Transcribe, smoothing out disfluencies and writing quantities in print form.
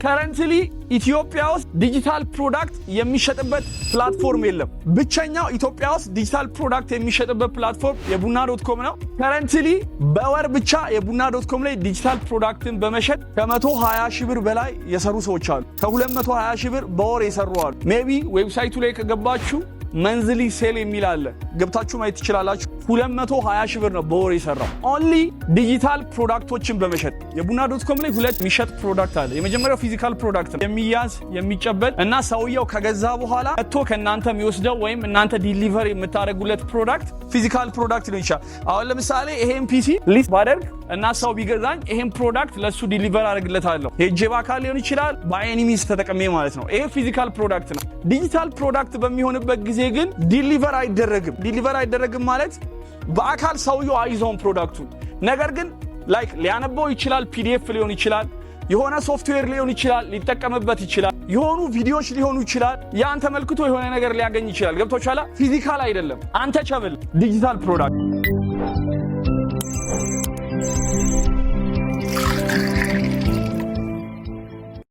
currently ኢትዮጵያ ውስጥ ዲጂታል ፕሮዳክት የሚሸጥበት ፕላትፎርም የለም። ብቸኛው ኢትዮጵያ ውስጥ ዲጂታል ፕሮዳክት የሚሸጥበት ፕላትፎርም የቡና.com ነው። currently በወር ብቻ የቡና.com ላይ ዲጂታል ፕሮዳክትን በመሸጥ ከ120 ሺህ ብር በላይ የሰሩ ሰዎች አሉ። ከ220 ሺህ ብር በወር የሰሩ አሉ። ሜቢ ዌብሳይቱ ላይ ከገባችሁ መንዝሊ ሴል የሚል አለ። ገብታችሁ ማየት ትችላላችሁ። 220 ሺህ ብር ነው በወር የሰራው ኦንሊ ዲጂታል ፕሮዳክቶችን በመሸጥ። የቡና.com ላይ ሁለት የሚሸጥ ፕሮዳክት አለ። የመጀመሪያው ፊዚካል ፕሮዳክት ነው፣ የሚያዝ የሚጨበጥ እና ሰውየው ከገዛ በኋላ መጥቶ ከናንተ የሚወስደው ወይም እናንተ ዲሊቨር የምታደርጉለት ፕሮዳክት ፊዚካል ፕሮዳክት ነው ይችላል። አሁን ለምሳሌ ይሄን ፒሲ ሊስት ባደርግ እና ሰው ቢገዛኝ ይሄን ፕሮዳክት ለሱ ዲሊቨር አደርግለታለሁ። ሄጄ በአካል ሊሆን ይችላል በኤኒሚስ ተጠቅሜ ማለት ነው። ይሄ ፊዚካል ፕሮዳክት ነው። ዲጂታል ፕሮዳክት በሚሆንበት ጊዜ ግን ዲሊቨር አይደረግም። ዲሊቨር አይደረግም ማለት በአካል ሰውየው አይዞን ፕሮዳክቱ፣ ነገር ግን ላይክ ሊያነበው ይችላል፣ ፒዲኤፍ ሊሆን ይችላል፣ የሆነ ሶፍትዌር ሊሆን ይችላል፣ ሊጠቀምበት ይችላል፣ የሆኑ ቪዲዮዎች ሊሆኑ ይችላል። ያን ተመልክቶ የሆነ ነገር ሊያገኝ ይችላል። ገብቶሻል? ፊዚካል አይደለም፣ አንተቸብል ዲጂታል ፕሮዳክት